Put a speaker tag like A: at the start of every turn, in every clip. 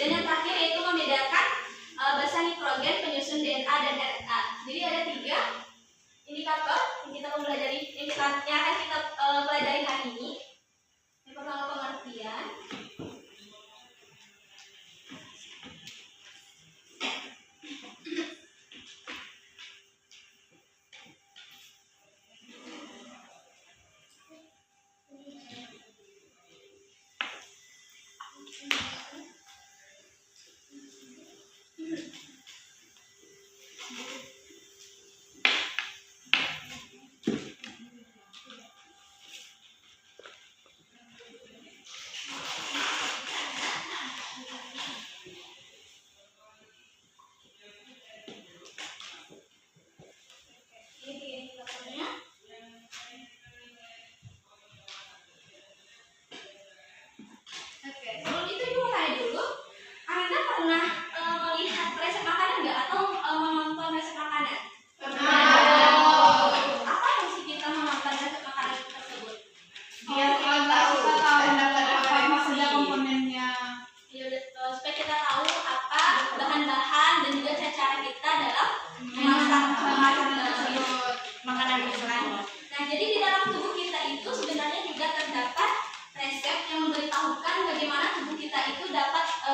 A: Dan yang terakhir yaitu membedakan basa nitrogen penyusun DNA dan RNA. Jadi ada 3 indikator yang kita mempelajari, yang akan kita pelajari hari ini. Yang pertama pengertian.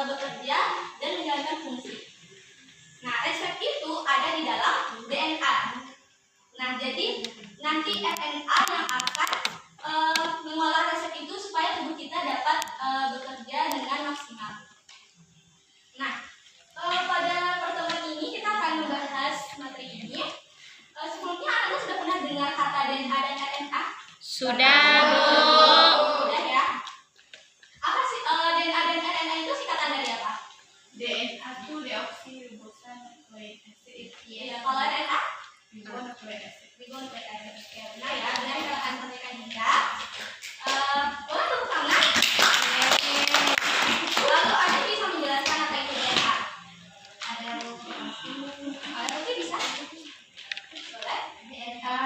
A: Bekerja dan menjalankan fungsi. Nah, resep itu ada di dalam DNA. Nah, jadi nanti RNA yang akan mengolah resep itu supaya tubuh kita dapat bekerja dengan maksimal. Nah, pada pertemuan ini kita akan membahas materi ini. Sebelumnya Anda sudah pernah dengar kata DNA dan RNA?
B: Sudah, Bu.
A: Sudah ya. Apa sih DNA dan RNA itu singkatan dari apa?
C: DNA itu deoksiribosonukleik acid.
A: Iya, kalau RNA?
C: Ribonukleik acid.
A: Ribonukleik acid. Oke, benar ya. Benar kita akan sampaikan juga. Boleh tepuk tangan? Lalu Anda bisa menjelaskan apa itu DNA? Ada yang mungkin bisa? Boleh?
C: DNA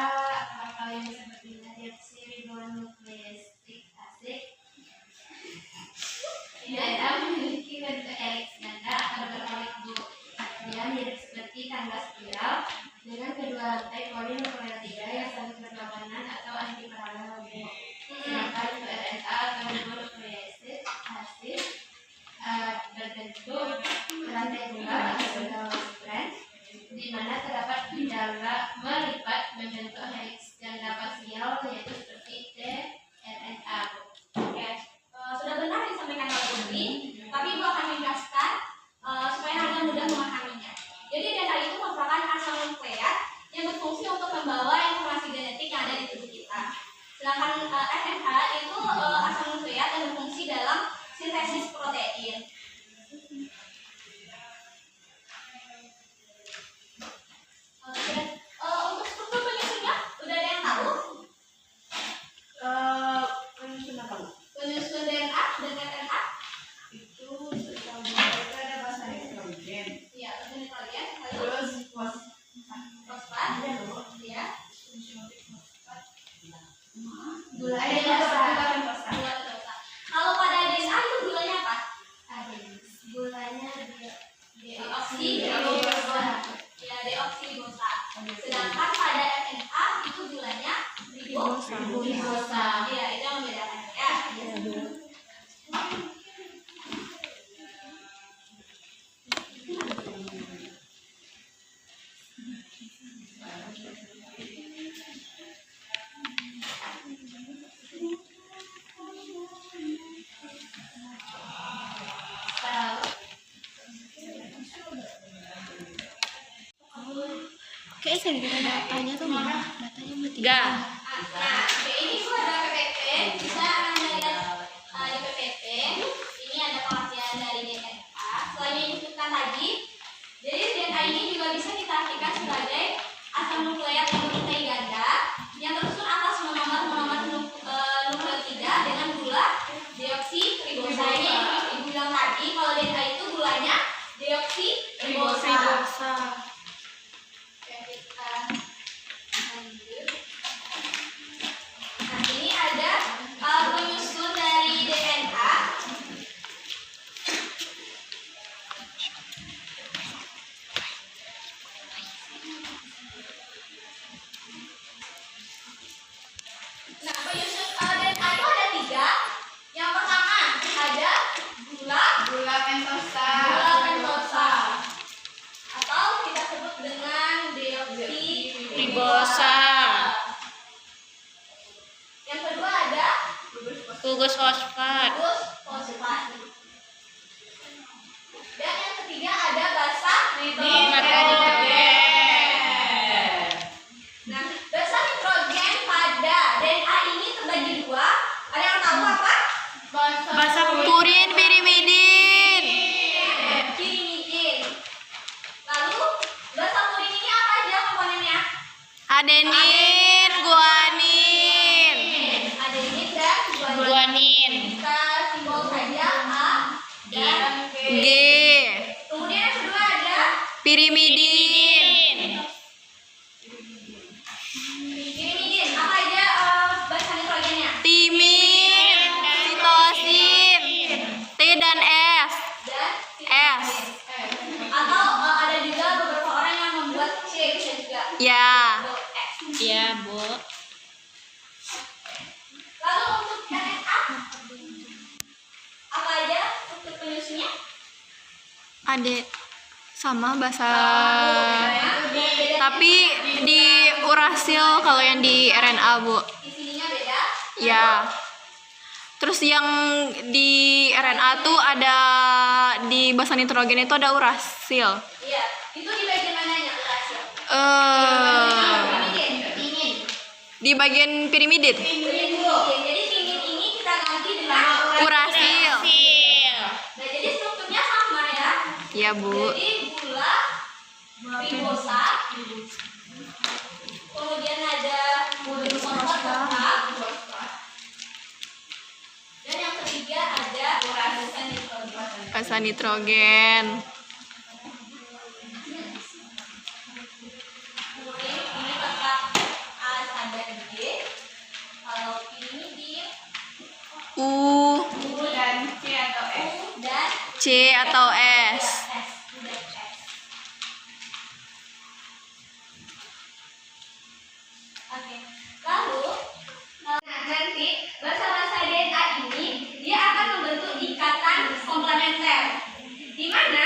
C: atau yang disebut dengan deoksiribonukleik acid. DNA memiliki bentuk elips ganda atau berkelip. Dia mirip seperti tangga spiral dengan kedua lantai polinukleotida yang saling berlawanan atau anti paralel. Sedangkan untuk RNA atau ribonukleik acid berbentuk rantai tunggal atau single strand, di mana terdapat ganda melipat membentuk heliks ganda parsial, yaitu seperti tRNA.
A: Oke, sudah benar disampaikan oleh Putri, tapi Ibu akan menjelaskan supaya Anda mudah memahaminya. Jadi DNA itu merupakan asam nukleat yang berfungsi untuk membawa informasi genetik yang ada di tubuh kita. Sedangkan RNA itu asam nukleat yang berfungsi dalam sintesis protein. Untuk struktur penyusunnya, udah ada yang tahu?
C: Penyusun apa?
A: Penyusun DNA dan RNA?
C: Itu setahu saya ada basa nitrogen.
A: Iya, penyusun nitrogen.
C: Terus
A: Fosfat. Iya.
C: Gula
A: Ada
C: dosa.
A: dosa. Gula dosa. Kalau pada DNA itu gulanya apa?
C: Gulanya
A: deoksiribosa. Ya, deoksiribosa. Sedangkan pada RNA itu gulanya ribosa. Iya, itu yang membedakannya ya.
B: Oke, saya kira datanya tuh mana? Datanya mati.
A: Nah, ini itu ada PPT. Bisa Anda lihat di PPT. Ini ada pengertian dari DNA. Selain yang disebutkan tadi, jadi DNA ini juga bisa kita artikan sebagai asam nukleat yang bernuklei ganda yang tersusun atas monomer nukleotida dengan gula deoksiribosa. Ini Ibu bilang tadi kalau DNA itu gulanya deoksiribosa. Oke, kita lanjut.
B: gugus fosfat.
A: gugus fosfat. Dan yang ketiga ada basa nitrogen. Nah, basa nitrogen pada DNA ini terbagi dua. Ada yang tahu apa?
B: Basa
C: Purin, pirimidin.
A: Pirimidin. Lalu basa purin ini apa aja komponennya?
C: Adenin, guanin.
A: Adenin dan guanin.
B: guanin.
A: Kita simbol saja A dan
C: G.
A: kemudian yang kedua ada
C: Pirimidin.
A: pirimidin. Apa aja basa nitrogennya?
C: Timin, sitosin, T dan S.
A: Dan
C: S.
A: atau ada juga beberapa orang yang membuat C bisa juga.
C: Ya.
A: Untuk X.
B: Iya, Bu.
A: Lalu untuk RNA apa aja untuk penyusunnya?
C: Ada sama bahasa
A: Beda.
C: tapi di urasil kalau yang di RNA, Bu.
A: Isinya beda.
C: Ya. Terus yang di RNA tuh ada di basa nitrogen itu ada urasil.
A: Iya. Itu di bagian mananya urasil?
C: Eh
A: Timin.
C: di bagian pirimidin.
A: Timin dulu. Jadi timin ini kita ganti dengan
C: Urasil.
A: Nah, jadi strukturnya sama ya.
C: Iya, Bu.
A: Jadi gula, ribosa, kemudian ada fosfat, dan yang ketiga ada basa nitrogen.
C: Basa nitrogen.
A: Kemudian ini tempat A dan D. Kalau pirimidin,
C: U,
A: U dan C atau S. Dan
C: C atau S.
A: S. U dan S. Oke. Lalu nanti basa-basa DNA ini dia akan membentuk ikatan komplementer. Di mana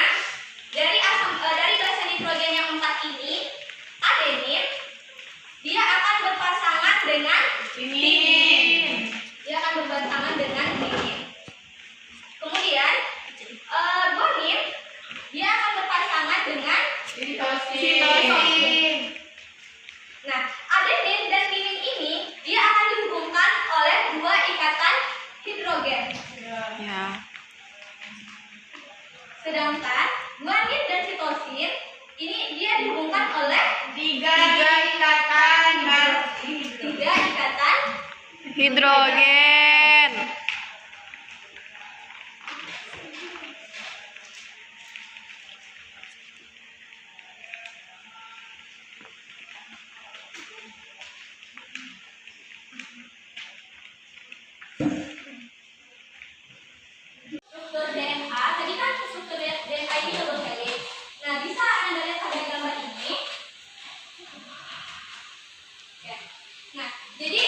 A: dari basa nitrogen yang 4 ini, adenin dia akan berpasangan dengan timin. Dia akan berpasangan dengan timin. Kemudian guanin dia akan berpasangan dengan sitosin. Nah, adenin dan timin ini dia akan dihubungkan oleh dua ikatan hidrogen.
C: Ya.
A: Sedangkan guanin dan sitosin ini dia dihubungkan oleh tiga ikatan
C: Hidrogen.
A: struktur DNA. Tadi kan struktur DNA ini double helix. Nah, bisa Anda lihat pada gambar ini. Oke. Nah, jadi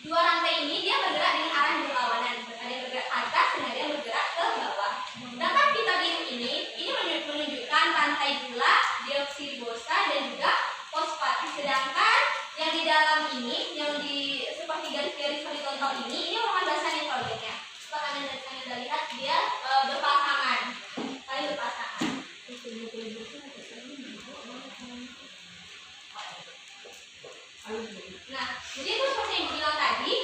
A: dua rantai ini dia bergerak dengan arah yang berlawanan. Ada yang bergerak ke atas dan ada yang bergerak ke bawah. Sedangkan kita biru ini menunjukkan rantai gula, deoksiribosa dan juga fosfat. Sedangkan yang di dalam ini, yang di seperti garis-garis horizontal ini merupakan basa nitrogennya. Seperti Anda lihat dia berpasangan, saling berpasangan. Nah, jadi itu seperti yang bilang tadi,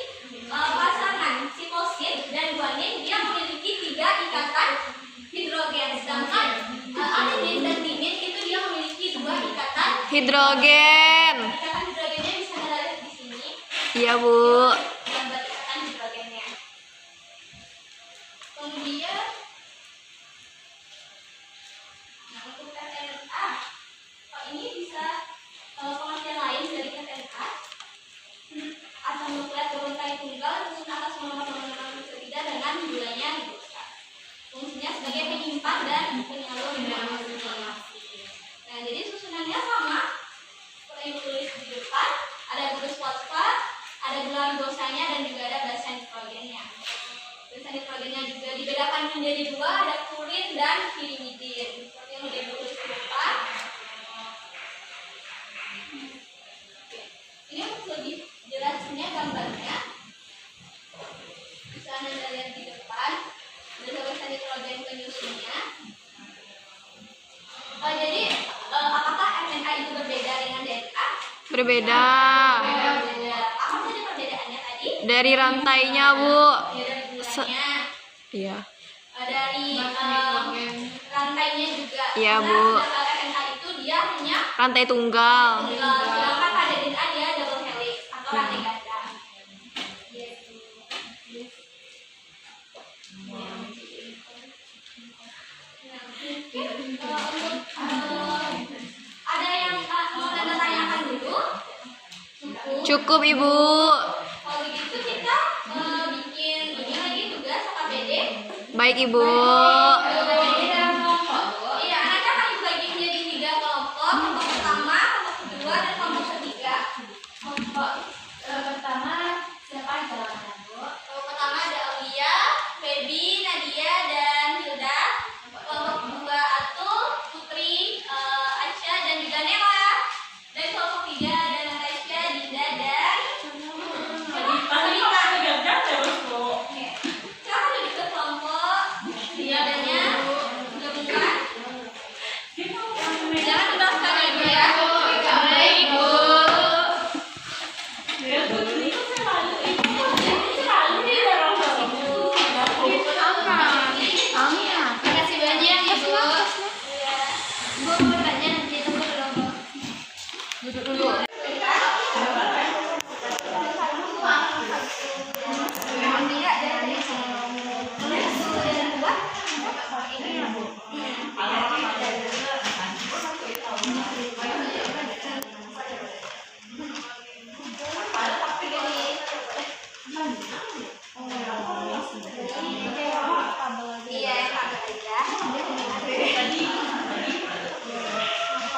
A: pasangan sitosin dan guanin dia memiliki 3 ikatan hidrogen, sedangkan adenin dan timin itu dia memiliki 2 ikatan
C: Hidrogen.
A: ikatan hidrogennya bisa Anda lihat di sini.
C: Iya, Bu.
A: Gambar ikatan hidrogennya. Kemudian, nah untuk RNA, ini bisa pengertian lain dari RNA. Asam nukleat beruntang tunggal menyusun atas monomer berbeda dengan gulanya ribosa. Fungsinya sebagai penyimpan dan penyalur informasi. Nah, jadi susunannya sama seperti yang ditulis di depan. Ada gugus fosfat, ada gula ribosanya dan juga ada basa nitrogennya. Basa nitrogennya juga dibedakan menjadi 2, ada purin dan pirimidin. Seperti yang sudah ditulis di depan. Oke. Ini untuk lebih jelasnya gambarnya. yang Anda lihat di depan, dan tulisan nitrogen penyusunnya. Jadi, apakah RNA itu berbeda dengan DNA?
B: Berbeda.
A: Berbeda. Apa saja perbedaannya tadi?
B: Dari rantainya, Bu.
A: Ya, dari bulannya,
B: Iya.
A: dari rantainya juga.
B: Iya,
A: Karena
B: Bu.
A: sedangkan RNA itu dia hanya
B: Rantai tunggal.
A: sedangkan pada DNA dia double helix atau rantai ganda. Ada yang mau Anda tanyakan dulu?
B: Cukup, Ibu.
A: Kalau begitu kita bikin ini lagi tugas KPD.
B: Baik, Ibu.
A: Iya, nanti akan dibagi menjadi 3 kelompok. Kelompok pertama, kelompok kedua, dan kelompok ketiga.
C: Kelompok pertama siapa yang jalankan, Bu?
A: Kelompok pertama ada Aulia, Feby, Nadia, dan Hilda. Kelompok kedua Atul, Putri, Aca, dan juga Nela. Dan kelompok tiga ada Natasha, Dinda, dan Salika. Oke. Silakan duduk ke kelompok. Adanya gabungan. Jangan dibahaskan ya, Bu ya.
B: Baik, Ibu.
A: Makasih banyak ya, Bu. Bu mau tanya nanti tunggu dulu.
B: Duduk dulu.
A: Iya, Kak aja.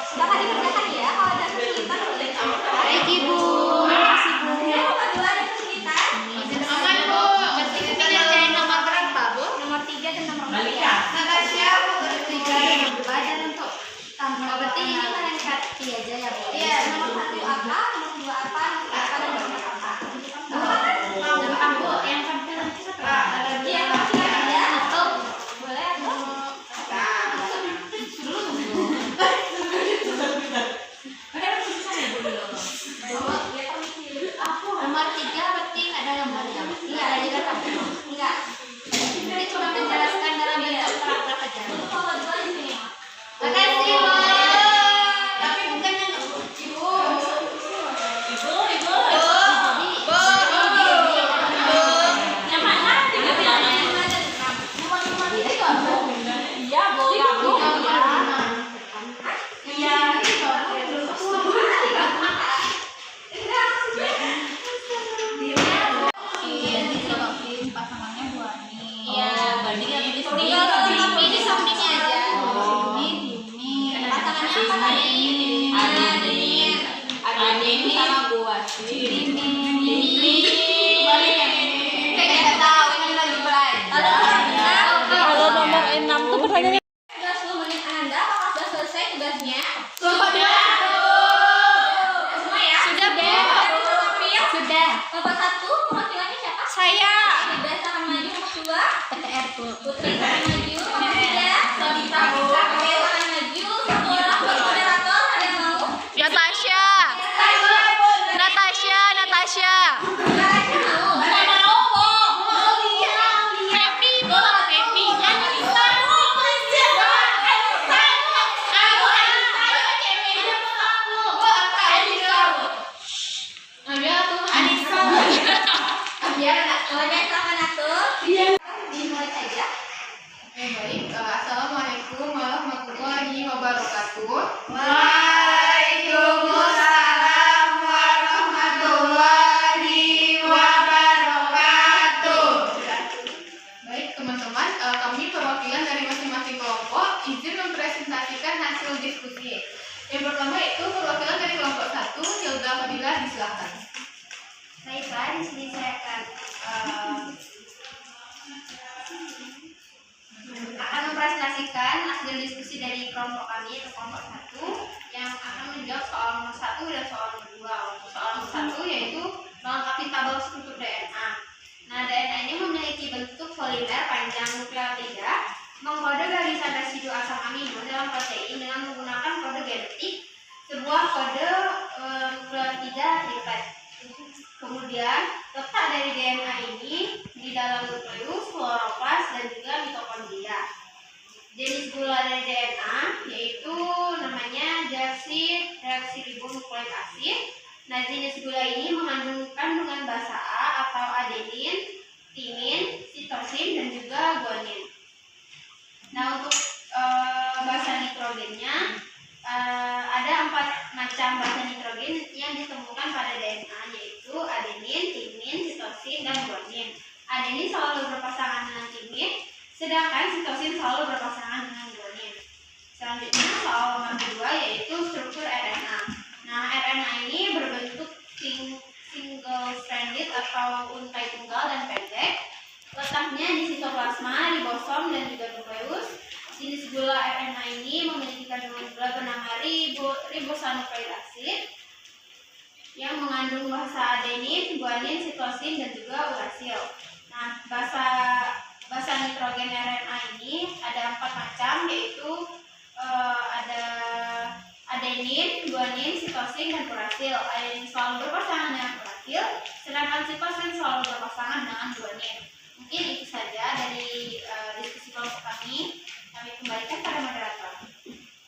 A: Silakan dikerjakan ya. Kalau ada kesulitan boleh ditanyakan.
B: Baik, Ibu.
A: Ya, Bapak dua ada kesulitan.
B: Aman, Bu. Kita ngerjain nomor berapa, Bu?
A: Nomor 3 dan nomor 4.
C: Natasha, nomor 3 dan nomor 2 dan untuk tambah.
A: Oh, berarti ini kalian cari
C: aja ya, Bu.
A: Iya, nomor 1 apa, nomor 2 apa, nomor 3 apa, dan nomor 4 apa.
C: Gampang, Bu. Yang penting nanti
A: Iya, nomor 3 aja. Atau boleh atau
C: nomor 3 berarti nggak ada gambarnya.
A: iya, ada juga tapi enggak.
C: Ini cuma menjelaskan dalam bentuk paragraf aja.
A: Untuk nomor 2 di sini.
C: Makasih, Bu. Tapi bukan yang Ibu.
A: Yang mana? Iya, boleh.
C: Iya. Pasangannya Bu Ani.
A: Iya,
C: Tinggal
A: tapi di sampingnya aja.
C: ini.
A: Pasangannya apa tadi? Adin sama Bu Wasi.
C: Kayak tahu ini lagi belajar.
B: Kalau nomor 6 tuh pertanyaannya.
A: Sudah 10 menit Anda, apakah sudah selesai tugasnya?
C: Sudah.
A: Semua ya?
B: Sudah, Bu.
C: Sudah.
A: Nomor 1, perwakilannya siapa?
B: Saya.
A: Hilda akan maju. Nomor 2,
C: TTR, Bu.
A: Putri akan maju. Nomor 3, Sabita akan maju. Satu orang buat moderator, ada yang mau?
B: Natasha. Natasha, Natasha.
A: Natasha mau?
B: Nggak mau, Bu. Happy, Bu. Happy.
A: Boleh, silakan atur. Dimulai saja.
C: Baik, assalamualaikum warahmatullahi wabarakatuh.
D: Waalaikumsalam warahmatullahi wabarakatuh.
C: Baik teman-teman, kami perwakilan dari masing-masing kelompok izin mempresentasikan hasil diskusi. Yang pertama itu perwakilan dari kelompok 1, Hilda Fadila, disilahkan.
A: Baiklah, di sini saya akan mempresentasikan hasil diskusi dari kelompok kami, yaitu kelompok 1.
C: mengkode barisan residu asam amino dalam protein dengan menggunakan kode genetik sebuah kode nukleotida triplet. Kemudian letak dari DNA ini di dalam nukleus, kloroplas, dan juga mitokondria. Jenis gula dari DNA yaitu namanya deoksiribonukleik asid. Nah, jenis gula ini mengandung kandungan basa A atau adenin, timin, sitosin, dan juga guanin. Nah, untuk basa nitrogennya ada 4 macam basa nitrogen yang ditemukan pada DNA, yaitu adenin, timin, sitosin, dan guanin. Adenin selalu berpasangan dengan timin, sedangkan sitosin selalu berpasangan dengan guanin. Selanjutnya soal nomor kedua yaitu struktur RNA. Nah, RNA ini berbentuk single stranded atau untai tunggal dan pendek. Letaknya di sitoplasma, ribosom, dan juga nukleus. Jenis gula RNA ini memiliki kandungan gula bernama ribosanukleik asid yang mengandung basa adenin, guanin, sitosin, dan juga urasil. Nah, basa nitrogen RNA ini ada 4 macam, yaitu ada adenin, guanin, sitosin, dan urasil. Adenin selalu berpasangan dengan urasil, sedangkan sitosin selalu berpasangan dengan guanin. Mungkin itu saja dari diskusi kelompok kami. Kami kembalikan pada moderator.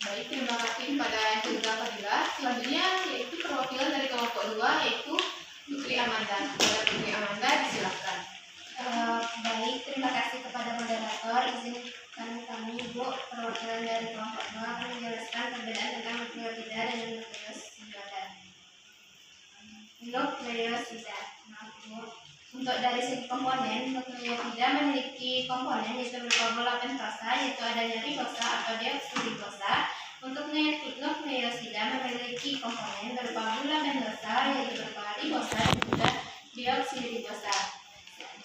B: Baik, terima kasih kepada Jendra Fadilah. Selanjutnya yaitu perwakilan dari kelompok 2 yaitu Putri Amanda. Kepada Putri Amanda disilahkan.
C: Baik, terima kasih kepada moderator. Izinkan kami, Ibu, perwakilan dari kelompok 2 akan menjelaskan perbedaan tentang nukleotida dan nukleosida. Nukleosida. Maaf, Bu. Untuk dari segi komponen, nukleotida memiliki komponen yaitu berupa bola pentosa, yaitu adanya ribosa atau deoksiribosa. Untuk nukleosida memiliki komponen berupa gula pentosa, yaitu berupa ribosa dan juga deoksiribosa.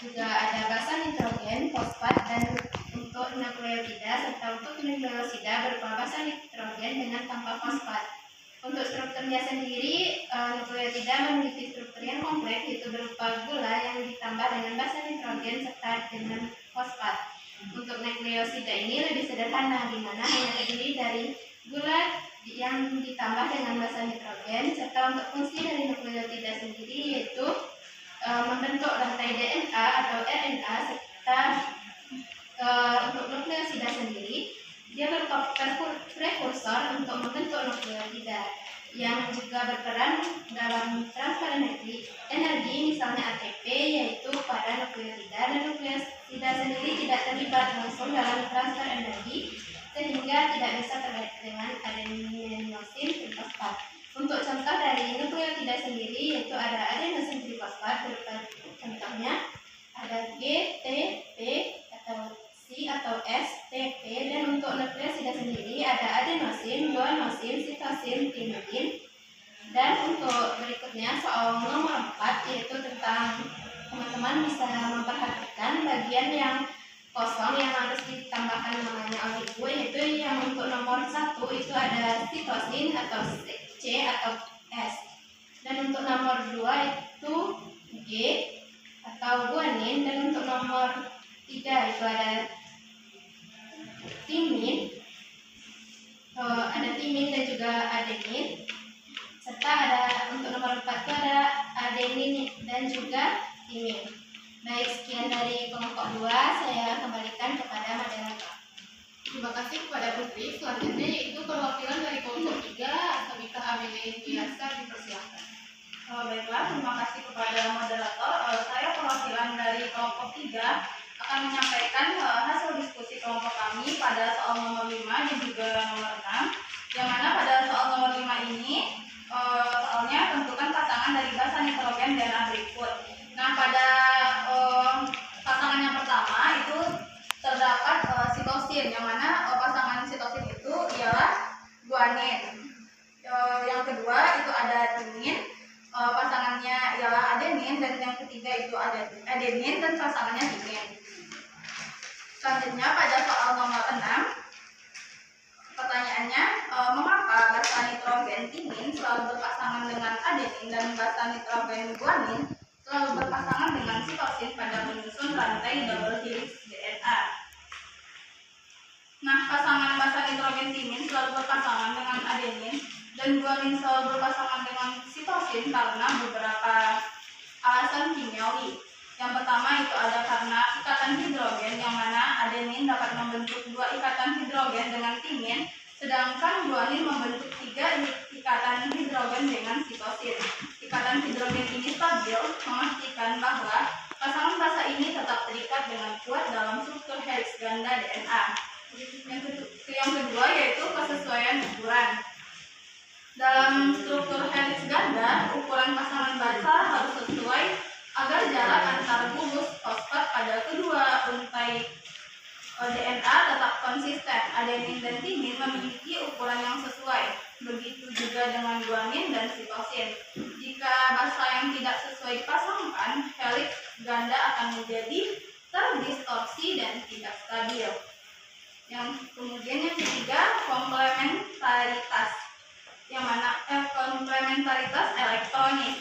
C: Juga ada basa nitrogen, fosfat, dan untuk nukleotida serta untuk nukleosida berupa basa nitrogen dengan tanpa fosfat. Untuk strukturnya sendiri, nukleotida memiliki struktur yang kompleks, yaitu berupa gula yang ditambah dengan basa nitrogen serta dengan fosfat. Untuk nukleosida ini lebih sederhana, di mana hanya terdiri dari gula yang ditambah dengan basa nitrogen, serta untuk fungsi dari nukleotida sendiri yaitu membentuk rantai DNA atau RNA, serta untuk nukleosida sendiri dia berupa prekursor untuk membentuk nukleotida yang juga berperan dalam transfer energi misalnya ATP yaitu pada nukleotida, dan nukleosida sendiri tidak terlibat langsung dalam transfer energi sehingga tidak bisa terkait dengan adenosine trifosfat. Untuk contoh dari nukleotida sendiri yaitu ada adenosine trifosfat berupa contohnya ada G, T, P atau C atau S, T, P, dan untuk nukleosida sendiri ada adenosin, guanosin, sitosin, timidin. Dan untuk berikutnya soal nomor 4 yaitu tentang teman-teman bisa memperhatikan bagian yang kosong yang harus ditambahkan namanya oleh Ibu, yaitu yang untuk nomor 1 itu ada sitosin atau C atau S. Dan untuk nomor 2 itu G atau guanin, dan untuk nomor 3 itu ada timin, dan juga adenin, serta ada untuk nomor 4 itu ada adenin dan juga timin. Baik, sekian dari kelompok 2, saya kembalikan kepada moderator.
B: Terima kasih kepada Putri. Selanjutnya yaitu perwakilan dari kelompok 3 Sabika Amelia Biasa dipersilakan.
D: Baiklah, terima kasih kepada moderator. Saya perwakilan dari kelompok 3 akan menyampaikan hasil diskusi kelompok kami pada soal nomor 5 dan juga nomor 6, yang mana pada soal nomor 5 ini soalnya tentukan pasangan dari basa nitrogen DNA berikut. Nah, pada pasangan yang pertama itu terdapat sitosin, yang mana pasangan sitosin itu ialah guanin. Yang kedua itu ada timin, pasangannya ialah adenin, dan yang ketiga itu ada adenin dan pasangannya timin. Selanjutnya pada soal nomor 6, pertanyaannya mengapa basa nitrogen timin selalu berpasangan dengan adenin dan basa nitrogen guanin selalu berpasangan dengan sitosin pada menyusun rantai double helix DNA. dan guanin selalu berpasangan dengan sitosin karena beberapa alasan kimiawi. Yang pertama itu ada karena ikatan hidrogen, yang mana adenin dapat membentuk 2 ikatan hidrogen dengan timin, sedangkan guanin membentuk 3 ikatan hidrogen dengan sitosin. Ikatan hidrogen ini stabil, memastikan bahwa pasangan basa ini tetap terikat dengan kuat dalam struktur heliks ganda DNA. Yang kedua yaitu kesesuaian ukuran. Dalam struktur heliks ganda, ukuran pasangan basa harus sesuai agar jarak antar gugus fosfat pada kedua untai DNA tetap konsisten. Adenin dan timin memiliki ukuran yang sesuai. Begitu juga dengan guanin dan sitosin. Jika basa yang tidak sesuai dipasangkan, heliks ganda akan menjadi terdistorsi dan tidak stabil. Yang ketiga, komplementaritas. Yang mana komplementaritas elektronik.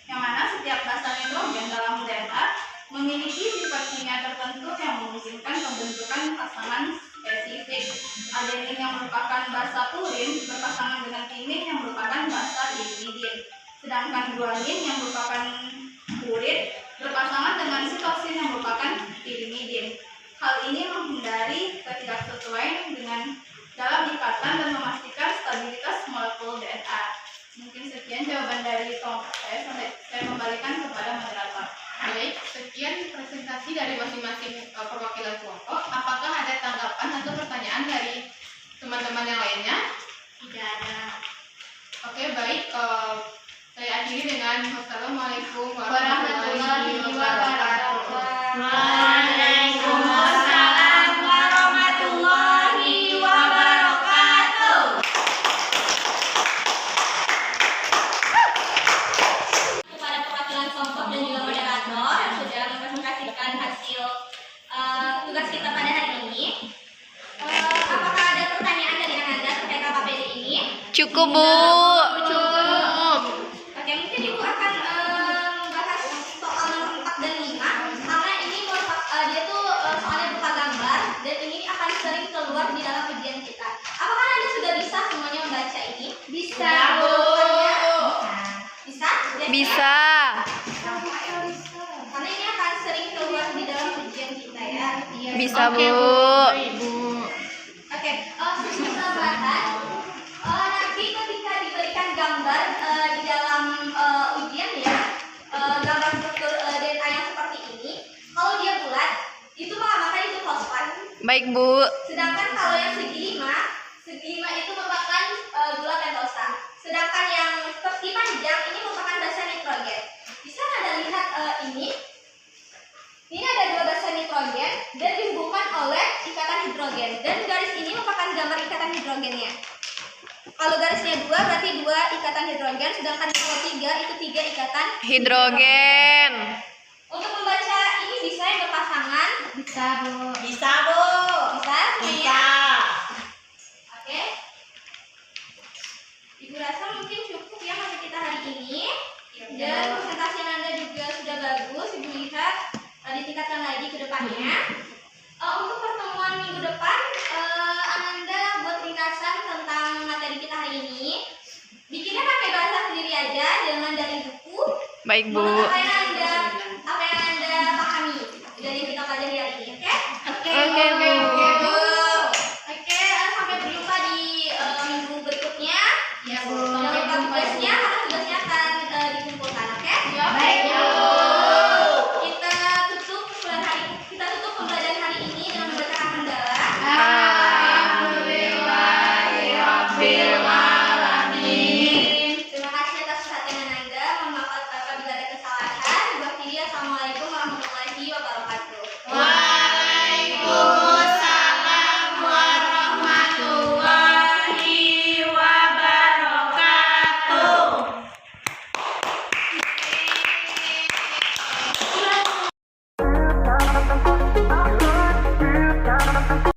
D: Yang mana setiap basa nitrogen dalam DNA memiliki sifat kimia tertentu yang memungkinkan pembentukan pasangan spesifik. Adenin yang merupakan basa purin berpasangan dengan timin yang merupakan basa pirimidin. Sedangkan guanin yang merupakan purin berpasangan dengan sitosin yang merupakan pirimidin. Hal ini menghindari ketidaksesuaian dengan dalam ikatan dan memastikan stabilitas molekul DNA. Mungkin sekian jawaban dari kelompok saya. Saya kembalikan kepada moderator.
B: Baik, sekian presentasi dari masing-masing perwakilan kelompok. Apakah ada tanggapan atau pertanyaan dari teman-teman yang lainnya?
C: Tidak ada.
B: Oke, baik. Saya akhiri dengan wassalamualaikum
C: Warahmatullahi wabarakatuh.
A: Waalaikumsalam warahmatullahi wabarakatuh. Kepada perwakilan kelompok dan juga moderator yang sudah mempresentasikan hasil tugas kita pada hari ini. Apakah ada pertanyaan dari Anda terkait KKPD ini?
E: Cukup, Bu.
A: Cukup. Oke, mungkin Ibu akan membahas soal nomor 4 dan 5 karena ini dia tuh soalnya berupa gambar dan ini akan sering keluar di dalam ujian kita. Apakah Anda sudah bisa semuanya membaca ini? Bisa, Bu. Bisa?
E: Bisa.
A: Karena ini akan sering keluar di dalam ujian kita ya.
E: Bisa, Bu.
A: Oke, sebelum tambahan, nanti ketika diberikan gambar di dalam ujian ya, gambar struktur DNA yang seperti ini, kalau dia bulat, itu mengamalkan itu fosfat.
E: Baik, Bu.
A: Sedangkan kalau yang segi lima itu merupakan gula pentosa. Sedangkan yang persegi panjang ini merupakan basa nitrogen. Bisa Anda lihat ini? Ini ada 2 basa nitrogen dan dihubungkan oleh ikatan hidrogen. Dan garis ini merupakan gambar ikatan hidrogennya. Kalau garisnya 2 berarti 2 ikatan hidrogen, sedangkan kalau 3 itu 3 ikatan
E: Hidrogen.
A: Untuk membaca ini bisa yang berpasangan?
C: Bisa, Bu.
A: Bisa, Bu. Bisa semuanya? Oke. Ibu rasa mungkin cukup ya materi kita hari ini. Dan presentasi Anda juga sudah bagus. Ibu lihat ditingkatkan lagi ke depannya. Untuk pertemuan minggu depan, Anda buat ringkasan tentang materi kita hari ini. Bikinnya pakai bahasa sendiri aja, jangan dari buku.
E: Baik, Bu.
A: Menurut kalian